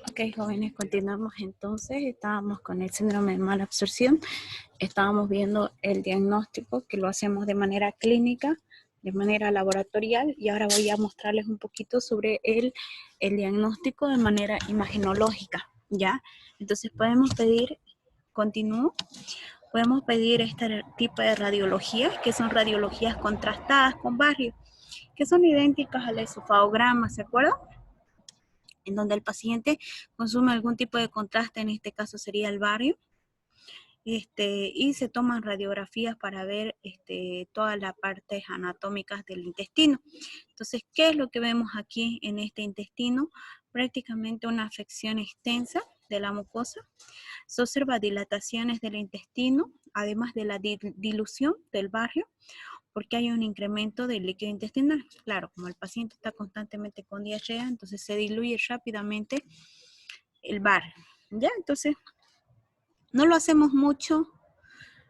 Ok, jóvenes, continuamos entonces. Estábamos con el síndrome de mala absorción. Estábamos viendo el diagnóstico, que lo hacemos de manera clínica, de manera laboratorial, y ahora voy a mostrarles un poquito sobre el diagnóstico de manera imaginológica, ¿ya? Entonces podemos pedir, continúo, podemos pedir este tipo de radiologías, que son radiologías contrastadas con barrio, que son idénticas al esofagograma, ¿se acuerdan? En donde el paciente consume algún tipo de contraste, en este caso sería el barrio, y se toman radiografías para ver todas las partes anatómicas del intestino. Entonces, ¿qué es lo que vemos aquí en este intestino? Prácticamente una afección extensa de la mucosa. Se observa dilataciones del intestino, además de la dilución del barrio, porque hay un incremento del líquido intestinal. Claro, como el paciente está constantemente con diarrea, entonces se diluye rápidamente el barrio, ¿ya? Entonces, no lo hacemos mucho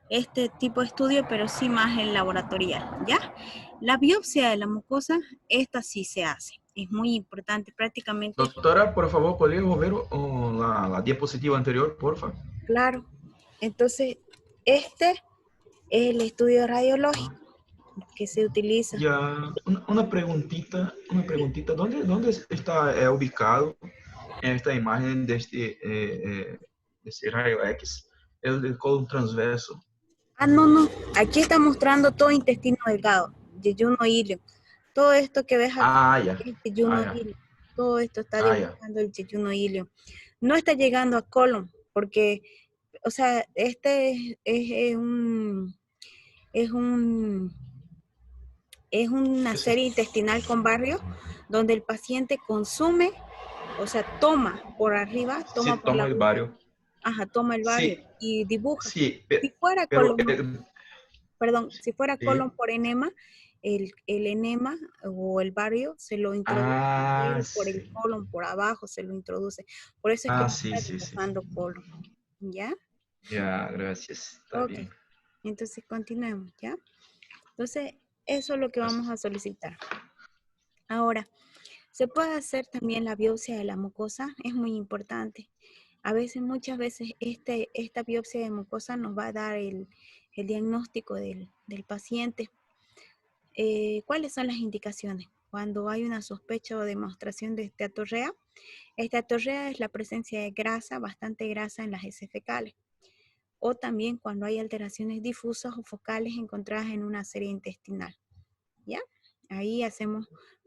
este tipo de estudio, pero sí más el laboratorial, ¿ya? La biopsia de la mucosa, esta sí se hace. Es muy importante, prácticamente. Doctora, por favor, ¿podría volver la diapositiva anterior, por favor? Claro. Entonces, este es el estudio radiológico que se utiliza. Ya, una preguntita, ¿dónde está ubicado esta imagen de este rayo X? El del colon transverso. Ah, no, no. Aquí está mostrando todo intestino delgado, yeyuno ilio. Todo esto que ves acá Ah, ya, es yeyuno ah, ya, ilio. Todo esto está ah, ya. dibujando el yeyuno ilio. No está llegando a colon, porque, o sea, es un, es una serie intestinal con barrio donde el paciente consume, o sea, toma por arriba, toma Sí, por toma la el boca, barrio. ajá, toma el barrio Sí, y dibuja. sí, Si fuera pero colon, perdón, si fuera colon sí. por enema, el enema o el barrio se lo introduce Ah, primero por el sí. colon, por abajo se lo introduce. Por eso es que Ah, no sí, está sí, sí. dibujando colon, ¿ya? Ya, gracias. Está Ok, bien. entonces continuemos, ¿ya? Entonces, eso es lo que vamos Gracias. a solicitar. Ahora, se puede hacer también la biopsia de la mucosa, es muy importante. A veces, muchas veces, esta biopsia de mucosa nos va a dar el diagnóstico del paciente. ¿Cuáles son las indicaciones? Cuando hay una sospecha o demostración de esteatorrea. Esteatorrea es la presencia de grasa, bastante grasa en las heces fecales. O también cuando hay alteraciones difusas o focales encontradas en una serie intestinal. ¿Ya? Ahí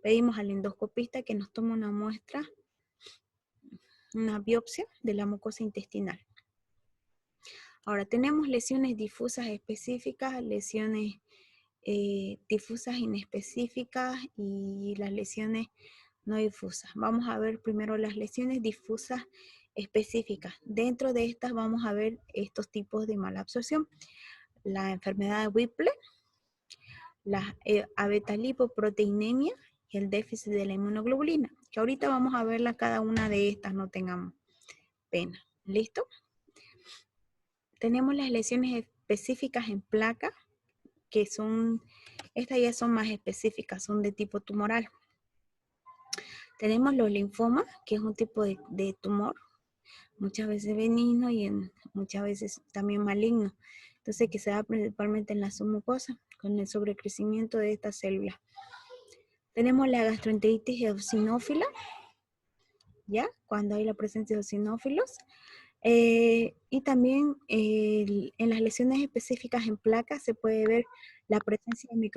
pedimos al endoscopista que nos tome una muestra, una biopsia de la mucosa intestinal. Ahora, tenemos lesiones difusas específicas, lesiones difusas inespecíficas y las lesiones no difusas. Vamos a ver primero las lesiones difusas específicas. Dentro de estas vamos a ver estos tipos de mala absorción. La enfermedad de Whipple, la abetalipoproteinemia y el déficit de la inmunoglobulina, que ahorita vamos a verla cada una de estas, no tengamos pena. ¿Listo? Tenemos las lesiones específicas en placa, que estas ya son más específicas, son de tipo tumoral. Tenemos los linfomas, que es un tipo de tumor, muchas veces benigno y muchas veces también maligno. Entonces, que se da principalmente en la submucosa, con el sobrecrecimiento de estas células. Tenemos la gastroenteritis eosinófila, ¿ya? Cuando hay la presencia de eosinófilos. Y también en las lesiones específicas en placas se puede ver la presencia de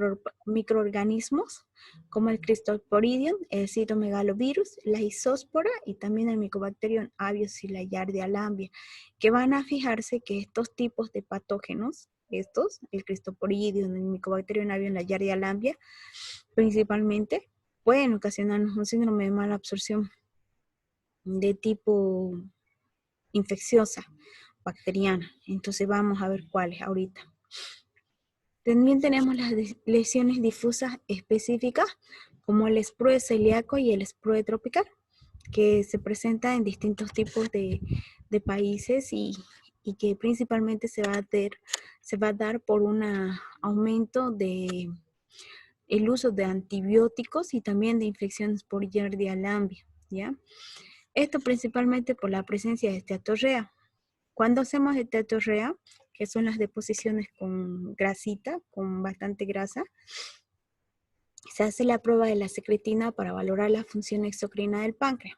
microorganismos como el Cryptosporidium, el citomegalovirus, la isóspora y también el Mycobacterium avios y la Giardia lamblia, que van a fijarse que estos tipos de patógenos, el Cryptosporidium, el Mycobacterium avios y la Giardia lamblia, principalmente, pueden ocasionarnos un síndrome de mala absorción de tipo infecciosa, bacteriana. Entonces vamos a ver cuáles ahorita. También tenemos las lesiones difusas específicas, como el sprue celíaco y el sprue tropical, que se presenta en distintos tipos de países y que principalmente se va a dar por un aumento de el uso de antibióticos y también de infecciones por Giardia lamblia, ¿ya? Esto principalmente por la presencia de esteatorrea. Cuando hacemos esteatorrea, que son las deposiciones con grasita, con bastante grasa, se hace la prueba de la secretina para valorar la función exocrina del páncreas,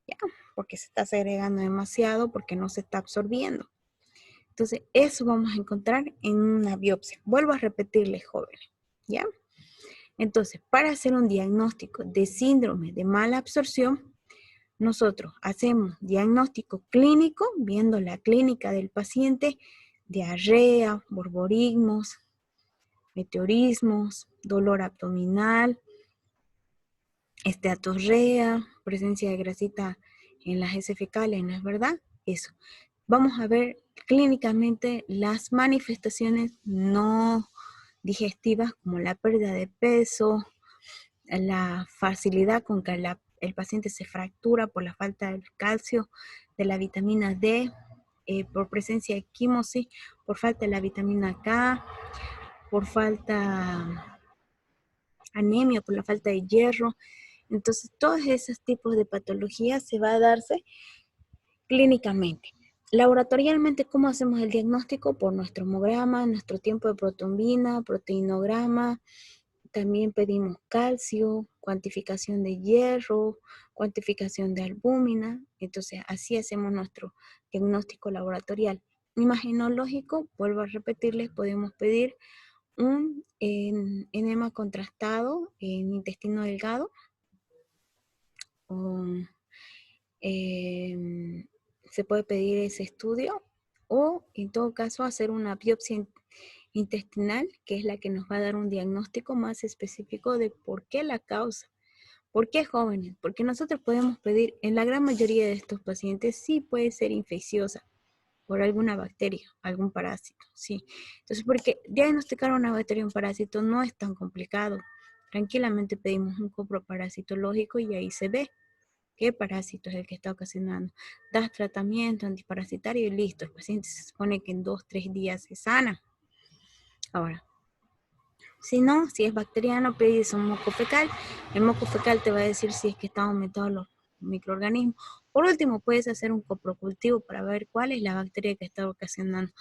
¿ya? Porque se está segregando demasiado, porque no se está absorbiendo. Entonces, eso vamos a encontrar en una biopsia. Vuelvo a repetirles, jóvenes, ¿ya? Entonces, para hacer un diagnóstico de síndrome de mala absorción, nosotros hacemos diagnóstico clínico, viendo la clínica del paciente, diarrea, borborismos, meteorismos, dolor abdominal, esteatorrea, presencia de grasita en las heces fecales, ¿no es verdad? Eso. Vamos a ver clínicamente las manifestaciones no digestivas como la pérdida de peso, la facilidad con que el paciente se fractura por la falta del calcio, de la vitamina D, por presencia de quimosis, por falta de la vitamina K, por falta anemia, por la falta de hierro. Entonces, todos esos tipos de patologías se va a darse clínicamente. Laboratorialmente, ¿cómo hacemos el diagnóstico? Por nuestro hemograma, nuestro tiempo de protombina, proteinograma. También pedimos calcio, cuantificación de hierro, cuantificación de albúmina. Entonces, así hacemos nuestro diagnóstico laboratorial. Imagenológico, vuelvo a repetirles, podemos pedir un enema contrastado en intestino delgado. Se puede pedir ese estudio o en todo caso hacer una biopsia intestinal, que es la que nos va a dar un diagnóstico más específico de por qué la causa. ¿Por qué jóvenes? Porque nosotros podemos pedir, en la gran mayoría de estos pacientes sí puede ser infecciosa por alguna bacteria, algún parásito, sí. Entonces, porque diagnosticar una bacteria o un parásito no es tan complicado. Tranquilamente pedimos un coproparasitológico y ahí se ve qué parásito es el que está ocasionando. Das tratamiento antiparasitario y listo. El paciente se supone que en 2-3 días se sana. Ahora, si no, si es bacteriano, pedís un moco fecal. El moco fecal te va a decir si es que están aumentados los microorganismos. Por último, puedes hacer un coprocultivo para ver cuál es la bacteria que está ocasionando.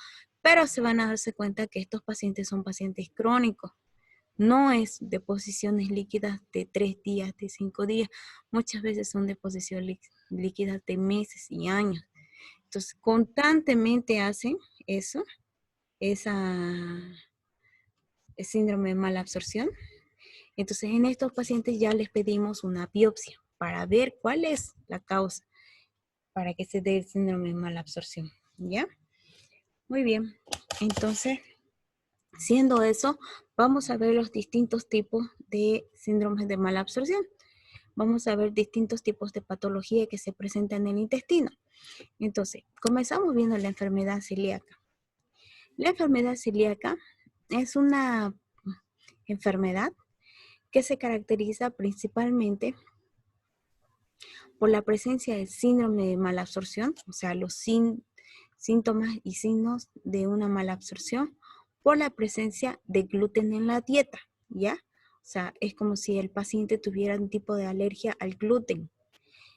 Pero se van a darse cuenta que estos pacientes son pacientes crónicos. No es deposiciones líquidas de 3 días, de 5 días. Muchas veces son deposiciones líquidas de meses y años. Entonces, constantemente hacen eso, esa síndrome de mala absorción. Entonces, en estos pacientes ya les pedimos una biopsia para ver cuál es la causa para que se dé el síndrome de mala absorción. ¿Ya? Muy bien. Entonces, siendo eso, vamos a ver los distintos tipos de síndromes de mala absorción. Vamos a ver distintos tipos de patología que se presentan en el intestino. Entonces, comenzamos viendo la enfermedad celíaca. La enfermedad celíaca es una enfermedad que se caracteriza principalmente por la presencia del síndrome de mala absorción, o sea, los síntomas y signos de una mala absorción, por la presencia de gluten en la dieta, ¿ya? O sea, es como si el paciente tuviera un tipo de alergia al gluten.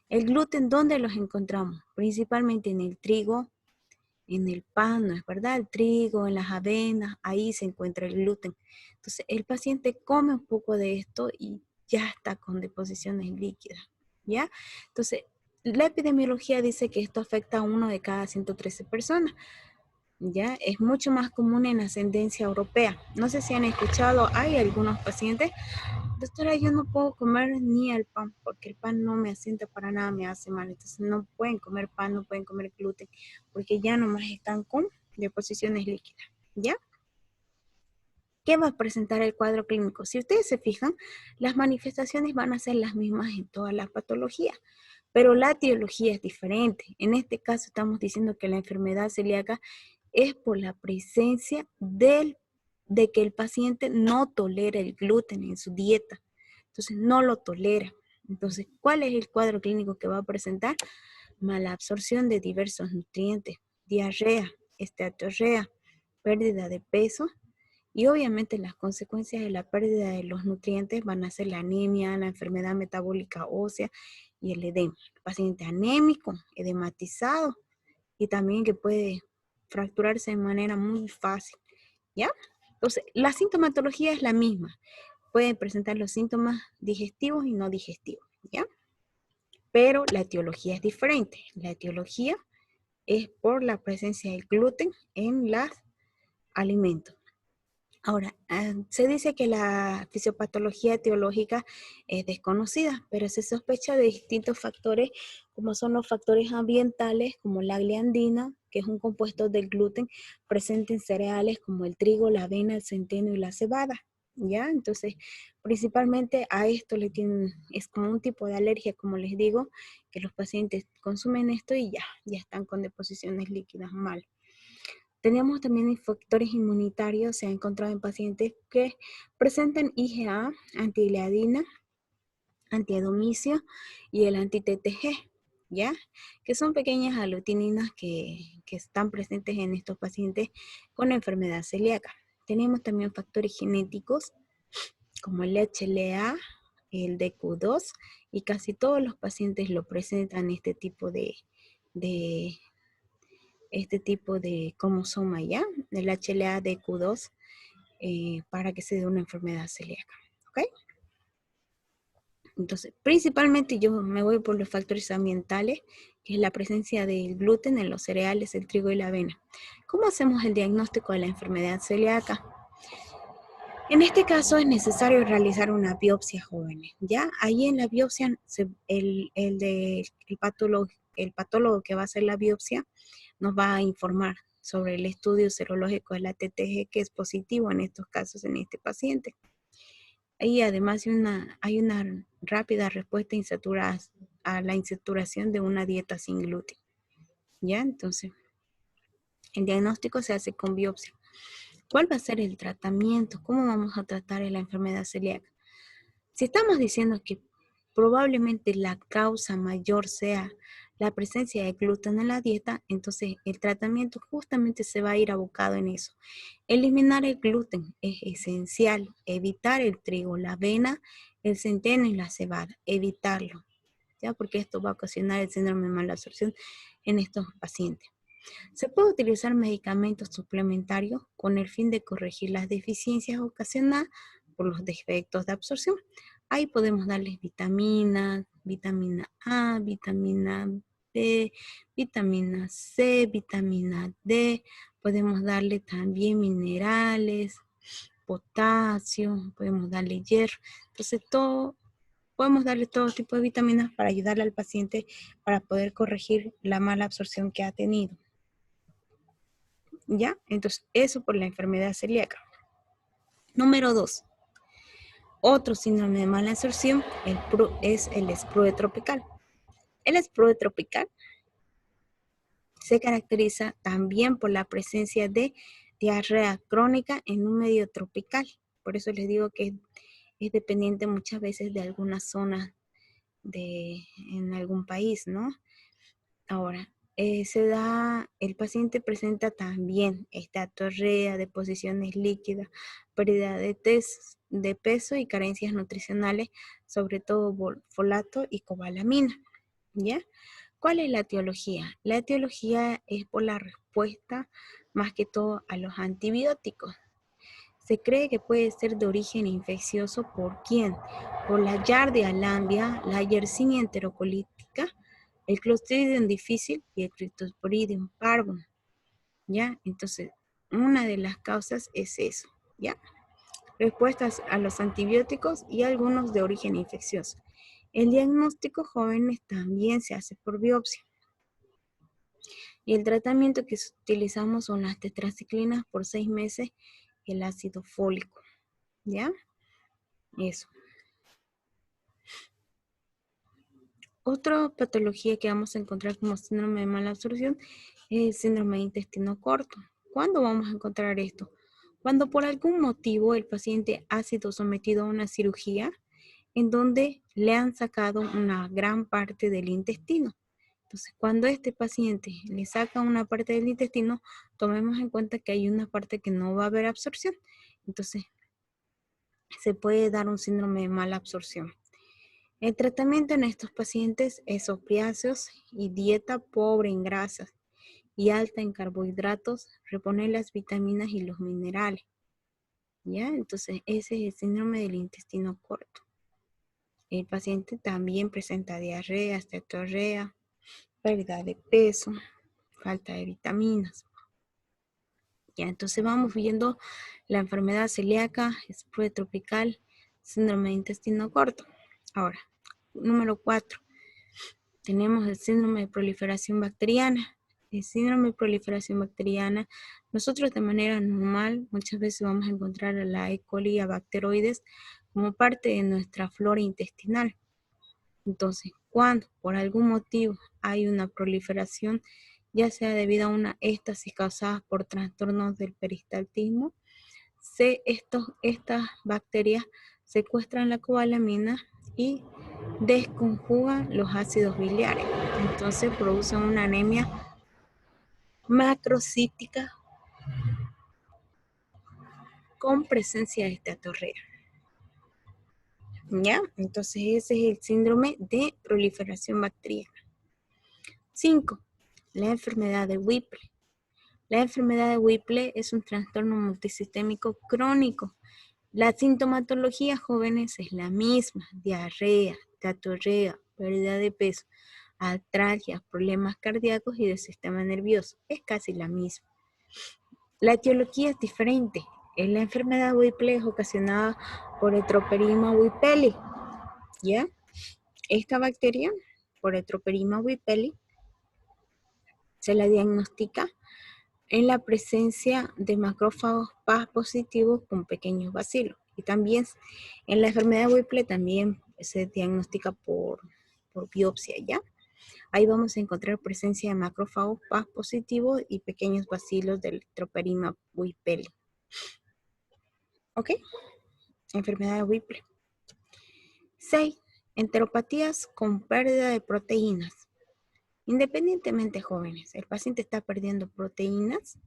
El gluten, ¿dónde los encontramos? Principalmente en el trigo, en el pan, ¿no es verdad? El trigo, en las avenas, ahí se encuentra el gluten. Entonces, el paciente come un poco de esto y ya está con deposiciones líquidas, ¿ya? Entonces, la epidemiología dice que esto afecta a 1 de cada 113 personas, ¿ya? Es mucho más común en ascendencia europea. No sé si han escuchado, hay algunos pacientes: doctora, yo no puedo comer ni el pan, porque el pan no me asienta para nada, me hace mal. Entonces no pueden comer pan, no pueden comer gluten, porque ya nomás están con deposiciones líquidas, ¿ya? ¿Qué va a presentar el cuadro clínico? Si ustedes se fijan, las manifestaciones van a ser las mismas en todas las patologías, pero la etiología es diferente. En este caso estamos diciendo que la enfermedad celíaca es por la presencia de que el paciente no tolera el gluten en su dieta. Entonces, no lo tolera. Entonces, ¿cuál es el cuadro clínico que va a presentar? Mala absorción de diversos nutrientes, diarrea, esteatorrea, pérdida de peso, y obviamente las consecuencias de la pérdida de los nutrientes van a ser la anemia, la enfermedad metabólica ósea y el edema. El paciente anémico, edematizado y también que puede fracturarse de manera muy fácil, ¿ya? Entonces, la sintomatología es la misma. Pueden presentar los síntomas digestivos y no digestivos, ¿ya? Pero la etiología es diferente. La etiología es por la presencia del gluten en los alimentos. Ahora, se dice que la fisiopatología etiológica es desconocida, pero se sospecha de distintos factores, como son los factores ambientales, como la gliadina, que es un compuesto del gluten presente en cereales como el trigo, la avena, el centeno y la cebada. ¿Ya? Entonces, principalmente a esto es como un tipo de alergia, como les digo, que los pacientes consumen esto y ya están con deposiciones líquidas mal. Tenemos también factores inmunitarios, se ha encontrado en pacientes que presentan IgA, antigliadina, antiedomicio y el anti-TTG, ¿ya? Que son pequeñas aglutininas que están presentes en estos pacientes con enfermedad celíaca. Tenemos también factores genéticos como el HLA, el DQ2 y casi todos los pacientes lo presentan este tipo de cromosoma, ¿ya? El HLA-DQ2 para que se dé una enfermedad celíaca, ¿ok? Entonces, principalmente yo me voy por los factores ambientales, que es la presencia del gluten en los cereales, el trigo y la avena. ¿Cómo hacemos el diagnóstico de la enfermedad celíaca? En este caso es necesario realizar una biopsia, jóvenes, ¿ya? Ahí en la biopsia, el patólogo que va a hacer la biopsia nos va a informar sobre el estudio serológico de la TTG que es positivo en estos casos en este paciente. Y además hay una rápida respuesta a la insaturación de una dieta sin gluten. ¿Ya? Entonces, el diagnóstico se hace con biopsia. ¿Cuál va a ser el tratamiento? ¿Cómo vamos a tratar la enfermedad celíaca? Si estamos diciendo que probablemente la causa mayor sea la presencia de gluten en la dieta, entonces el tratamiento justamente se va a ir abocado en eso. Eliminar el gluten es esencial, evitar el trigo, la avena, el centeno y la cebada, evitarlo, ¿ya? Porque esto va a ocasionar el síndrome de mala absorción en estos pacientes. Se puede utilizar medicamentos suplementarios con el fin de corregir las deficiencias ocasionadas por los defectos de absorción. Ahí podemos darles vitaminas, vitamina A, vitamina B, vitamina C, vitamina D. Podemos darle también minerales, potasio, podemos darle hierro. Entonces, podemos darle todo tipo de vitaminas para ayudarle al paciente para poder corregir la mala absorción que ha tenido. ¿Ya? Entonces, eso por la enfermedad celíaca. Número 2. Otro síndrome de mala absorción es el sprue tropical. El sprue tropical se caracteriza también por la presencia de diarrea crónica en un medio tropical. Por eso les digo que es dependiente muchas veces de alguna zona en algún país, ¿no? Ahora, el paciente presenta también estatorrea, deposiciones líquidas, pérdida de peso y carencias nutricionales, sobre todo folato y cobalamina, ¿ya? ¿Cuál es la etiología? La etiología es por la respuesta más que todo a los antibióticos. Se cree que puede ser de origen infeccioso ¿por quién? Por la Giardia lamblia, la Yersinia enterocolítica, el Clostridium difficile y el Cryptosporidium parvum, ¿ya? Entonces, una de las causas es eso, ¿ya? Respuestas a los antibióticos y algunos de origen infeccioso. El diagnóstico jóvenes también se hace por biopsia. Y el tratamiento que utilizamos son las tetraciclinas por 6 meses y el ácido fólico, ¿ya? Eso. Otra patología que vamos a encontrar como síndrome de mala absorción es el síndrome de intestino corto. ¿Cuándo vamos a encontrar esto? Cuando por algún motivo el paciente ha sido sometido a una cirugía en donde le han sacado una gran parte del intestino. Entonces, cuando este paciente le saca una parte del intestino, tomemos en cuenta que hay una parte que no va a haber absorción. Entonces, se puede dar un síndrome de mala absorción. El tratamiento en estos pacientes es opiáceos y dieta pobre en grasas y alta en carbohidratos, reponer las vitaminas y los minerales. ¿Ya? Entonces, ese es el síndrome del intestino corto. El paciente también presenta diarrea, esteatorrea, pérdida de peso, falta de vitaminas. Ya, entonces vamos viendo la enfermedad celíaca, espluro tropical, síndrome de intestino corto. Ahora, número 4. Tenemos el síndrome de proliferación bacteriana. El síndrome de proliferación bacteriana, nosotros de manera normal muchas veces vamos a encontrar a la E. coli y a bacteroides como parte de nuestra flora intestinal. Entonces, cuando por algún motivo hay una proliferación, ya sea debido a una éstasis causada por trastornos del peristaltismo, estas bacterias secuestran la cobalamina y desconjugan los ácidos biliares. Entonces producen una anemia macrocítica con presencia de esteatorrea. ¿Ya? Entonces ese es el síndrome de proliferación bacteriana. 5. La enfermedad de Whipple. La enfermedad de Whipple es un trastorno multisistémico crónico. La sintomatología, jóvenes, es la misma: diarrea, esteatorrea, pérdida de peso, artralgia, problemas cardíacos y del sistema nervioso. Es casi la misma. La etiología es diferente. En la enfermedad Whipple es ocasionada por Heteroperima whippeli. ¿Ya? Esta bacteria, por Heteroperima whippeli, se la diagnostica en la presencia de macrófagos Paz positivos con pequeños bacilos. Y también en la enfermedad de Whipple también se diagnostica por biopsia, ¿ya? Ahí vamos a encontrar presencia de macrófagos Paz positivos y pequeños bacilos del Heteroperima whippeli. ¿Ok? Enfermedad de Whipple. 6. Enteropatías con pérdida de proteínas. Independientemente, jóvenes, el paciente está perdiendo proteínas.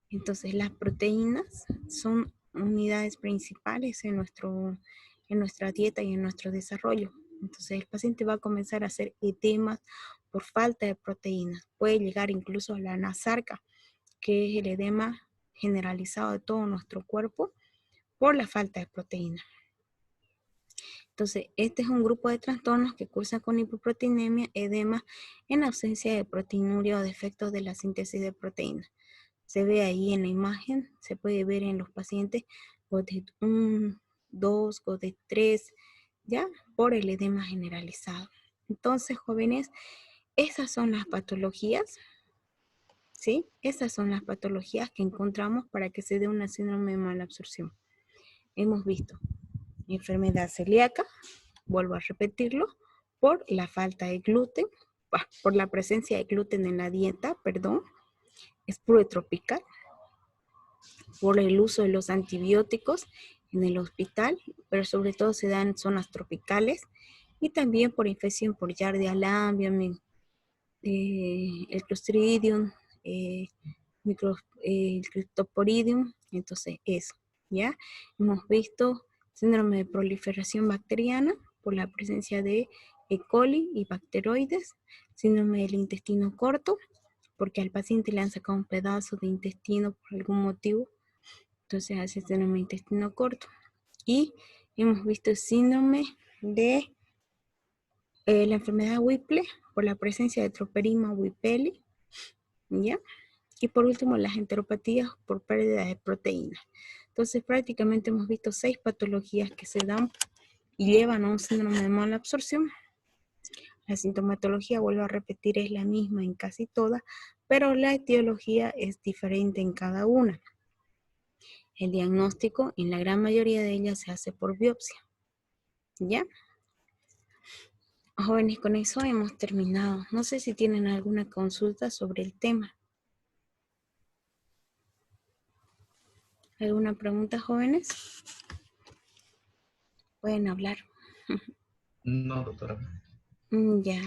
Entonces, las proteínas son unidades principales en nuestra dieta y en nuestro desarrollo. Entonces, el paciente va a comenzar a hacer edemas por falta de proteínas. Puede llegar incluso a la anasarca, que es el edema generalizado de todo nuestro cuerpo por la falta de proteínas. Entonces, este es un grupo de trastornos que cursan con hipoproteinemia, edema, en ausencia de proteinuria o defectos de la síntesis de proteínas. Se ve ahí en la imagen, se puede ver en los pacientes GOT 1, 2, GOT 3, ¿ya? Por el edema generalizado. Entonces, jóvenes, esas son las patologías, ¿sí? Esas son las patologías que encontramos para que se dé una síndrome de malabsorción. Hemos visto enfermedad celíaca, vuelvo a repetirlo, por la falta de gluten, por la presencia de gluten en la dieta, perdón, espluro tropical, por el uso de los antibióticos en el hospital, pero sobre todo se da en zonas tropicales, y también por infección por Giardia lambia, el Clostridium, el Cryptosporidium. Entonces eso, ¿ya? Hemos visto síndrome de proliferación bacteriana por la presencia de E. coli y bacteroides, síndrome del intestino corto, porque al paciente le han sacado un pedazo de intestino por algún motivo, entonces hace síndrome de intestino corto. Y hemos visto el síndrome de la enfermedad de Whipple por la presencia de Heteroperima whippeli, ¿ya? Y por último, las enteropatías por pérdida de proteínas. Entonces, prácticamente hemos visto 6 patologías que se dan y llevan a un síndrome de mala absorción. La sintomatología, vuelvo a repetir, es la misma en casi todas, pero la etiología es diferente en cada una. El diagnóstico, en la gran mayoría de ellas, se hace por biopsia. ¿Ya? Jóvenes, con eso hemos terminado. No sé si tienen alguna consulta sobre el tema. ¿Alguna pregunta, jóvenes? Pueden hablar. No, doctora. Ya,